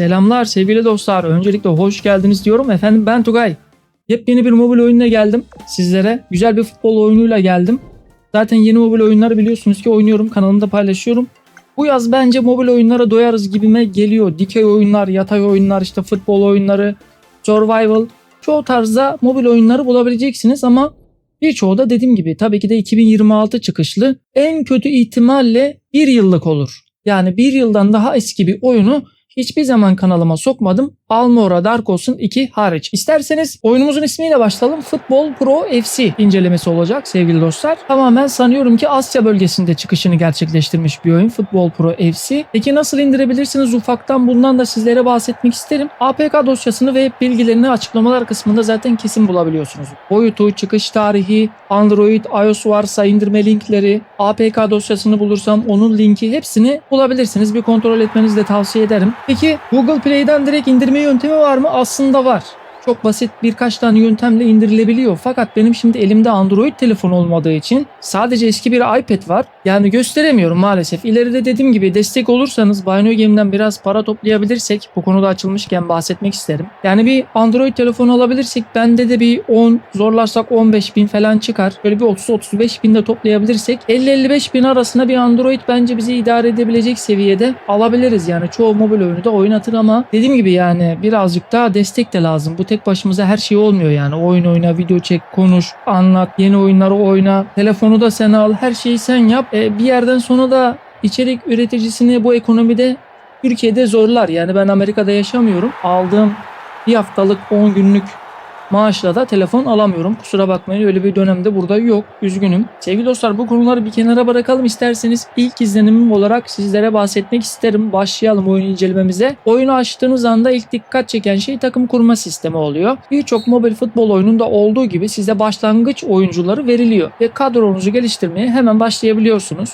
Selamlar sevgili dostlar. Öncelikle hoş geldiniz diyorum. Efendim ben Tugay. Yepyeni bir mobil oyunla geldim sizlere. Güzel bir futbol oyunuyla geldim. Zaten yeni mobil oyunları biliyorsunuz ki oynuyorum. Kanalımda paylaşıyorum. Bu yaz bence mobil oyunlara doyarız gibime geliyor. Dikey oyunlar, yatay oyunlar, işte futbol oyunları, survival. Çoğu tarzda mobil oyunları bulabileceksiniz ama birçoğu da dediğim gibi tabii ki de 2026 çıkışlı. En kötü ihtimalle 1 yıllık olur. Yani 1 yıldan daha eski bir oyunu hiçbir zaman kanalıma sokmadım. Almora Dark Ocean 2 hariç. İsterseniz oyunumuzun ismiyle başlayalım. Football Pro FC incelemesi olacak sevgili dostlar. Tamamen sanıyorum ki Asya bölgesinde çıkışını gerçekleştirmiş bir oyun. Football Pro FC. Peki nasıl indirebilirsiniz ufaktan, bundan da sizlere bahsetmek isterim. APK dosyasını ve bilgilerini açıklamalar kısmında zaten kesin bulabiliyorsunuz. Boyutu, çıkış tarihi, Android, iOS varsa indirme linkleri, APK dosyasını bulursam onun linki, hepsini bulabilirsiniz. Bir kontrol etmenizi de tavsiye ederim. Peki Google Play'den direkt indirme yöntemi var mı? Aslında var. Çok basit birkaç tane yöntemle indirilebiliyor. Fakat benim şimdi elimde Android telefon olmadığı için sadece eski bir iPad var. Yani gösteremiyorum maalesef. İleride dediğim gibi destek olursanız Bino Game'den biraz para toplayabilirsek, bu konuda açılmışken bahsetmek isterim. Yani bir Android telefon alabilirsek bende de bir 10, zorlarsak 15 bin falan çıkar. Böyle bir 30-35 bin de toplayabilirsek 50-55 bin arasında bir Android bence bizi idare edebilecek seviyede alabiliriz. Yani çoğu mobil oyunu da oynatır ama dediğim gibi yani birazcık daha destek de lazım. Bu tek başımıza her şey olmuyor yani. Oyun oyna, video çek, konuş, anlat, yeni oyunları oyna, telefonu da sen al, her şeyi sen yap. Bir yerden sonra da içerik üreticisini bu ekonomide Türkiye'de zorlar. Yani ben Amerika'da yaşamıyorum. Aldığım bir haftalık 10 günlük maaşla da telefon alamıyorum. Kusura bakmayın, öyle bir dönemde burada yok. Üzgünüm. Sevgili dostlar, bu konuları bir kenara bırakalım. İsterseniz ilk izlenimim olarak sizlere bahsetmek isterim. Başlayalım oyun incelememize. Oyunu açtığınız anda ilk dikkat çeken şey takım kurma sistemi oluyor. Birçok mobil futbol oyununda olduğu gibi size başlangıç oyuncuları veriliyor ve kadronuzu geliştirmeye hemen başlayabiliyorsunuz.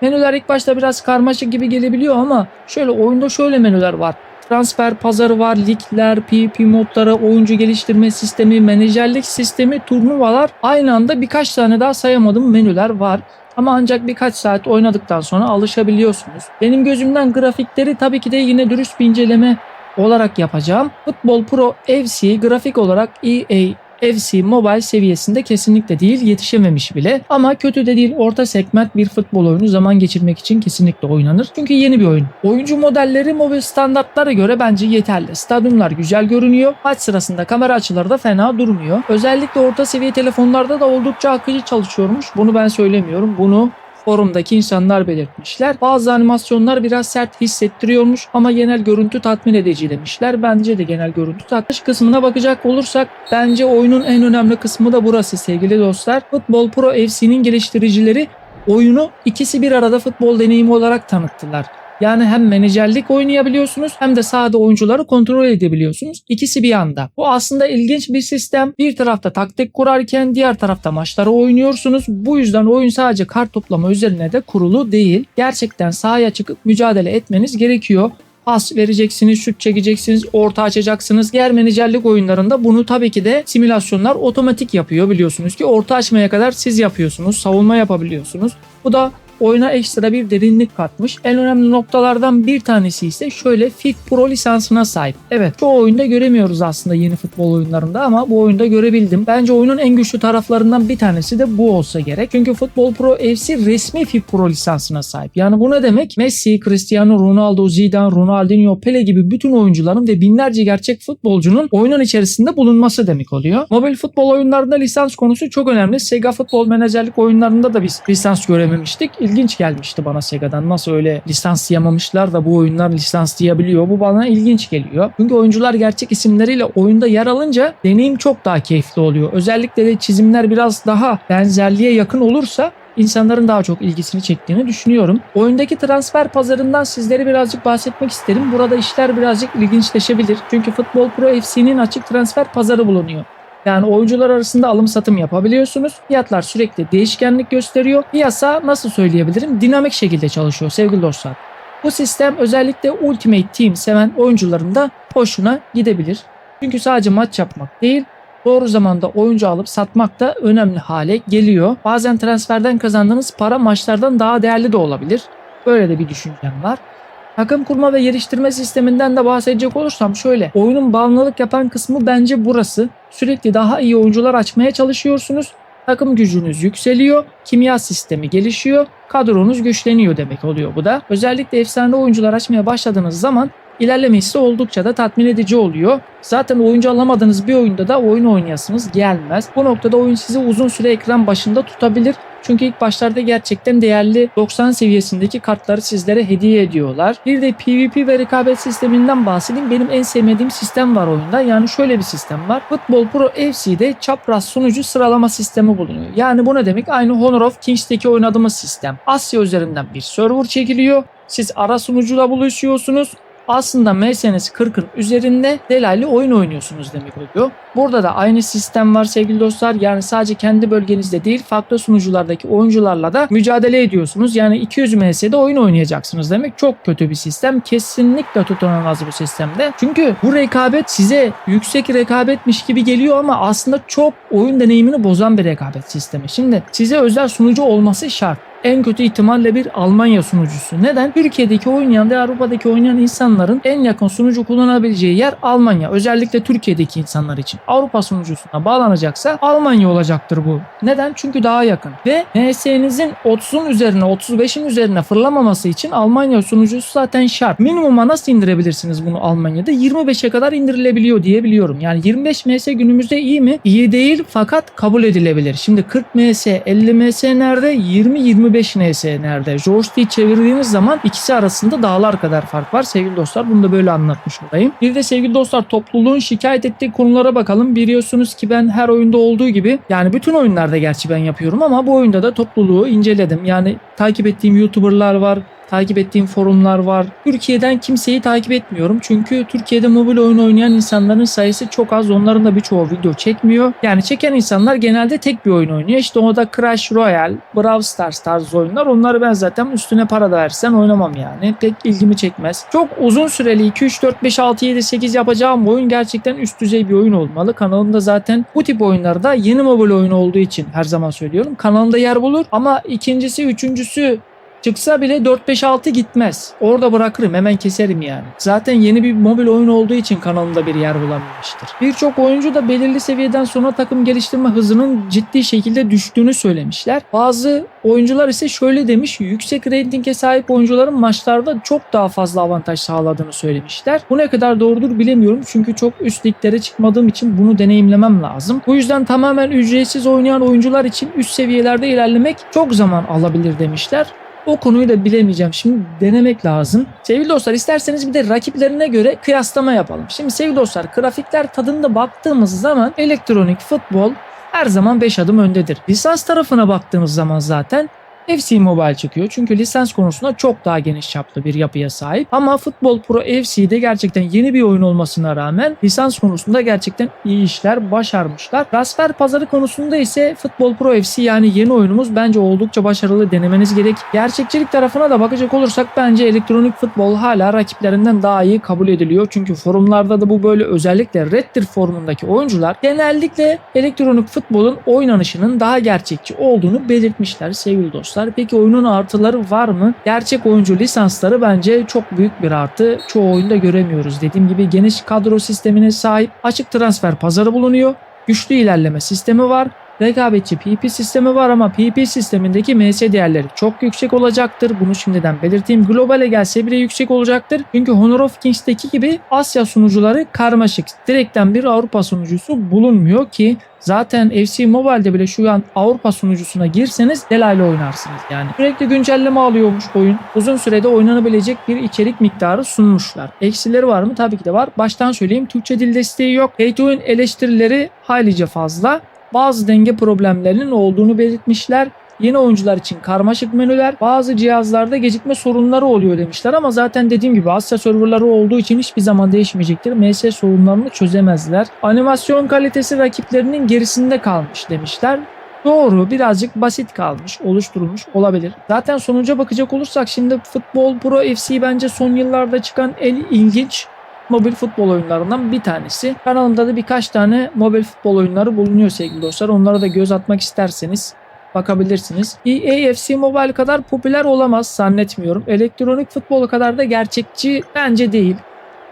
Menüler ilk başta biraz karmaşık gibi gelebiliyor ama oyunda şöyle menüler var. Transfer pazarı var, ligler, PvP modları, oyuncu geliştirme sistemi, menajerlik sistemi, turnuvalar, aynı anda birkaç tane daha sayamadığım menüler var. Ama ancak birkaç saat oynadıktan sonra alışabiliyorsunuz. Benim gözümden grafikleri tabii ki de yine dürüst bir inceleme olarak yapacağım. Football Pro FC grafik olarak EA FC Mobile seviyesinde kesinlikle değil, yetişememiş bile. Ama kötü de değil, orta segment bir futbol oyunu, zaman geçirmek için kesinlikle oynanır. Çünkü yeni bir oyun. Oyuncu modelleri mobil standartlara göre bence yeterli. Stadyumlar güzel görünüyor. Maç sırasında kamera açıları da fena durmuyor. Özellikle orta seviye telefonlarda da oldukça akıcı çalışıyormuş. Bunu ben söylemiyorum. Bunu forumdaki insanlar belirtmişler. Bazı animasyonlar biraz sert hissettiriyormuş ama genel görüntü tatmin edici demişler. Bence de genel görüntü tatmin. Kısmına bakacak olursak bence oyunun en önemli kısmı da burası sevgili dostlar. Football Pro FC'nin geliştiricileri oyunu ikisi bir arada futbol deneyimi olarak tanıttılar. Yani hem menajerlik oynayabiliyorsunuz hem de sahada oyuncuları kontrol edebiliyorsunuz. İkisi bir anda. Bu aslında ilginç bir sistem. Bir tarafta taktik kurarken diğer tarafta maçları oynuyorsunuz. Bu yüzden oyun sadece kart toplama üzerine de kurulu değil. Gerçekten sahaya çıkıp mücadele etmeniz gerekiyor. Pas vereceksiniz, şut çekeceksiniz, orta açacaksınız. Diğer menajerlik oyunlarında bunu tabii ki de simülasyonlar otomatik yapıyor, biliyorsunuz ki. Orta açmaya kadar siz yapıyorsunuz, savunma yapabiliyorsunuz. Bu da oyuna ekstra bir derinlik katmış. En önemli noktalardan bir tanesi ise FIFA Pro lisansına sahip. Evet, çoğu oyunda göremiyoruz aslında yeni futbol oyunlarında ama bu oyunda görebildim. Bence oyunun en güçlü taraflarından bir tanesi de bu olsa gerek. Çünkü Football Pro FC resmi FIFA Pro lisansına sahip. Yani bu ne demek? Messi, Cristiano Ronaldo, Zidane, Ronaldinho, Pele gibi bütün oyuncuların ve binlerce gerçek futbolcunun oyunun içerisinde bulunması demek oluyor. Mobil futbol oyunlarında lisans konusu çok önemli. Sega futbol menajerlik oyunlarında da biz lisans görememiştik. İlginç gelmişti bana Sega'dan. Nasıl öyle lisanslayamamışlar da bu oyunlar lisanslayabiliyor. Bu bana ilginç geliyor. Çünkü oyuncular gerçek isimleriyle oyunda yer alınca deneyim çok daha keyifli oluyor. Özellikle de çizimler biraz daha benzerliğe yakın olursa insanların daha çok ilgisini çektiğini düşünüyorum. Oyundaki transfer pazarından sizlere birazcık bahsetmek isterim. Burada işler birazcık ilginçleşebilir. Çünkü Football Pro FC'nin açık transfer pazarı bulunuyor. Yani oyuncular arasında alım satım yapabiliyorsunuz. Fiyatlar sürekli değişkenlik gösteriyor. Piyasa nasıl söyleyebilirim? Dinamik şekilde çalışıyor sevgili dostlar. Bu sistem özellikle Ultimate Team seven oyuncuların da hoşuna gidebilir. Çünkü sadece maç yapmak değil, doğru zamanda oyuncu alıp satmak da önemli hale geliyor. Bazen transferden kazandığınız para maçlardan daha değerli de olabilir. Böyle de bir düşüncem var. Takım kurma ve geliştirme sisteminden de bahsedecek olursam şöyle. Oyunun bağımlılık yapan kısmı bence burası. Sürekli daha iyi oyuncular açmaya çalışıyorsunuz. Takım gücünüz yükseliyor, kimya sistemi gelişiyor, kadronuz güçleniyor demek oluyor bu da. Özellikle efsane oyuncular açmaya başladığınız zaman ilerlemesi oldukça da tatmin edici oluyor. Zaten oyuncu alamadığınız bir oyunda da oyun oynayasınız gelmez. Bu noktada oyun sizi uzun süre ekran başında tutabilir. Çünkü ilk başlarda gerçekten değerli 90 seviyesindeki kartları sizlere hediye ediyorlar. Bir de PvP ve rekabet sisteminden bahsedeyim. Benim en sevmediğim sistem var oyunda. Yani şöyle bir sistem var. Futbol Pro FC'de çapraz sunucu sıralama sistemi bulunuyor. Yani bu ne demek? Aynı Honor of Kings'teki oynadığımız sistem. Asya üzerinden bir server çekiliyor. Siz ara sunucuyla buluşuyorsunuz. Aslında MS'niz 40'ın üzerinde delaylı oyun oynuyorsunuz demek oluyor. Burada da aynı sistem var sevgili dostlar. Yani sadece kendi bölgenizde değil farklı sunuculardaki oyuncularla da mücadele ediyorsunuz. Yani 200 MS'de oyun oynayacaksınız demek. Çok kötü bir sistem. Kesinlikle tutunamaz bu sistemde. Çünkü bu rekabet size yüksek rekabetmiş gibi geliyor ama aslında çok oyun deneyimini bozan bir rekabet sistemi. Şimdi size özel sunucu olması şart. En kötü ihtimalle bir Almanya sunucusu. Neden? Türkiye'deki oynayan ve Avrupa'daki oynayan insanların en yakın sunucu kullanabileceği yer Almanya. Özellikle Türkiye'deki insanlar için. Avrupa sunucusuna bağlanacaksa Almanya olacaktır bu. Neden? Çünkü daha yakın. Ve MS'nizin 30'un üzerine 35'in üzerine fırlamaması için Almanya sunucusu zaten şart. Minimuma nasıl indirebilirsiniz bunu Almanya'da? 25'e kadar indirilebiliyor diye biliyorum. Yani 25 MS günümüzde iyi mi? İyi değil fakat kabul edilebilir. Şimdi 40 MS, 50 MS nerede? 20-25 NS nerede? Joystick'i çevirdiğiniz zaman ikisi arasında dağlar kadar fark var. Sevgili dostlar bunu da böyle anlatmış olayım. Bir de sevgili dostlar topluluğun şikayet ettiği konulara bakalım. Biliyorsunuz ki ben her oyunda olduğu gibi yani bütün oyunlarda gerçi ben yapıyorum ama bu oyunda da topluluğu inceledim. Yani takip ettiğim YouTuber'lar var. Takip ettiğim forumlar var. Türkiye'den kimseyi takip etmiyorum. Çünkü Türkiye'de mobil oyun oynayan insanların sayısı çok az. Onların da birçoğu video çekmiyor. Yani çeken insanlar genelde tek bir oyun oynuyor. İşte o da Clash Royale, Brawl Stars tarzı oyunlar. Onları ben zaten üstüne para da versen oynamam yani. Pek ilgimi çekmez. Çok uzun süreli 2, 3, 4, 5, 6, 7, 8 yapacağım oyun gerçekten üst düzey bir oyun olmalı. Kanalımda zaten bu tip oyunlarda yeni mobil oyun olduğu için her zaman söylüyorum. Kanalımda yer bulur ama ikincisi, üçüncüsü çıksa bile 4-5-6 gitmez. Orada bırakırım hemen keserim yani. Zaten yeni bir mobil oyun olduğu için kanalımda bir yer bulamamıştır. Birçok oyuncu da belirli seviyeden sonra takım geliştirme hızının ciddi şekilde düştüğünü söylemişler. Bazı oyuncular ise şöyle demiş, yüksek reytinge sahip oyuncuların maçlarda çok daha fazla avantaj sağladığını söylemişler. Bu ne kadar doğrudur bilemiyorum çünkü çok üst liglere çıkmadığım için bunu deneyimlemem lazım. Bu yüzden tamamen ücretsiz oynayan oyuncular için üst seviyelerde ilerlemek çok zaman alabilir demişler. O konuyu da bilemeyeceğim. Şimdi denemek lazım. Sevgili dostlar isterseniz bir de rakiplerine göre kıyaslama yapalım. Şimdi sevgili dostlar grafikler tadında baktığımız zaman elektronik futbol her zaman 5 adım öndedir. Lisans tarafına baktığımız zaman zaten FC Mobile çıkıyor. Çünkü lisans konusunda çok daha geniş çaplı bir yapıya sahip. Ama Futbol Pro FC'de gerçekten yeni bir oyun olmasına rağmen lisans konusunda gerçekten iyi işler başarmışlar. Transfer pazarı konusunda ise Futbol Pro FC yani yeni oyunumuz bence oldukça başarılı, denemeniz gerek. Gerçekçilik tarafına da bakacak olursak bence elektronik futbol hala rakiplerinden daha iyi kabul ediliyor. Çünkü forumlarda da bu böyle, özellikle Reddir forumundaki oyuncular genellikle elektronik futbolun oynanışının daha gerçekçi olduğunu belirtmişler sevgili dostlar. Peki oyunun artıları var mı? Gerçek oyuncu lisansları bence çok büyük bir artı. Çoğu oyunda göremiyoruz. Dediğim gibi geniş kadro sistemine sahip, açık transfer pazarı bulunuyor. Güçlü ilerleme sistemi var. Rekabetçi PvP sistemi var ama PvP sistemindeki MS değerleri çok yüksek olacaktır. Bunu şimdiden belirteyim. Globale gelse bile yüksek olacaktır. Çünkü Honor of Kings'teki gibi Asya sunucuları karmaşık. Direkten bir Avrupa sunucusu bulunmuyor ki zaten FC Mobile'de bile şu an Avrupa sunucusuna girseniz delaylı oynarsınız yani. Sürekli güncelleme alıyormuş oyun. Uzun sürede oynanabilecek bir içerik miktarı sunmuşlar. Eksileri var mı? Tabii ki de var. Baştan söyleyeyim, Türkçe dil desteği yok. Pay to win eleştirileri haylice fazla. Bazı denge problemlerinin olduğunu belirtmişler. Yeni oyuncular için karmaşık menüler, bazı cihazlarda gecikme sorunları oluyor demişler ama zaten dediğim gibi Asya serverları olduğu için hiçbir zaman değişmeyecektir. MS sorunlarını çözemezler. Animasyon kalitesi rakiplerinin gerisinde kalmış demişler. Doğru, birazcık basit kalmış, oluşturulmuş olabilir. Zaten sonuca bakacak olursak şimdi Futbol Pro FC bence son yıllarda çıkan en ilginç mobil futbol oyunlarından bir tanesi. Kanalımda da birkaç tane mobil futbol oyunları bulunuyor sevgili dostlar. Onlara da göz atmak isterseniz bakabilirsiniz. EA FC Mobile kadar popüler olamaz zannetmiyorum. Elektronik futbolu kadar da gerçekçi bence değil.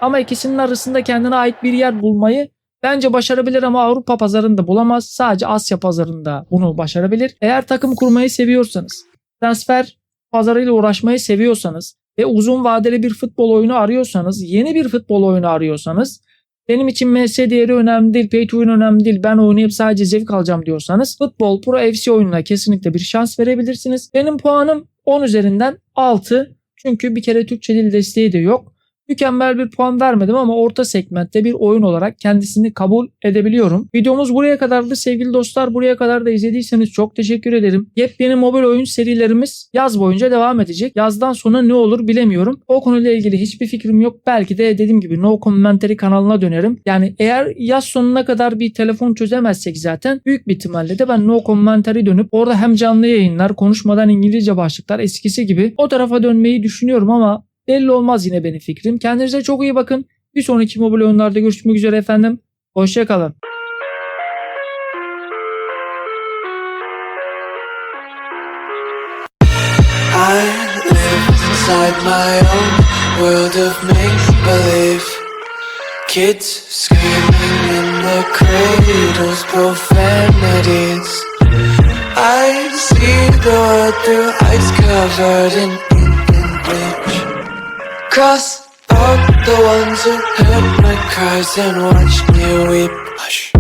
Ama ikisinin arasında kendine ait bir yer bulmayı bence başarabilir ama Avrupa pazarında bulamaz. Sadece Asya pazarında bunu başarabilir. Eğer takım kurmayı seviyorsanız, transfer pazarıyla uğraşmayı seviyorsanız ve uzun vadeli bir futbol oyunu arıyorsanız, yeni bir futbol oyunu arıyorsanız, benim için MS değeri önemli değil, pay to win önemli değil, ben oynayıp sadece zevk alacağım diyorsanız Futbol Pro FC oyununa kesinlikle bir şans verebilirsiniz. Benim puanım 10 üzerinden 6. Çünkü bir kere Türkçe dil desteği de yok. Mükemmel bir puan vermedim ama orta segmentte bir oyun olarak kendisini kabul edebiliyorum. Videomuz buraya kadardı sevgili dostlar. Buraya kadar da izlediyseniz çok teşekkür ederim. Yepyeni mobil oyun serilerimiz yaz boyunca devam edecek. Yazdan sonra ne olur bilemiyorum. O konuyla ilgili hiçbir fikrim yok. Belki de dediğim gibi No Commentary kanalına dönerim. Yani eğer yaz sonuna kadar bir telefon çözemezsek zaten büyük bir ihtimalle de ben No Commentary dönüp orada hem canlı yayınlar, konuşmadan İngilizce başlıklar eskisi gibi o tarafa dönmeyi düşünüyorum ama belli olmaz yine benim fikrim. Kendinize çok iyi bakın. Bir sonraki mobil oyunlarda görüşmek üzere efendim. Hoşça kalın. I live inside my own world of make-believe. Kids screaming in their cradles, profanities. I see the world through ice covered in ink and bleach. Cross out the ones who heard my cries and watched me weep. Hush.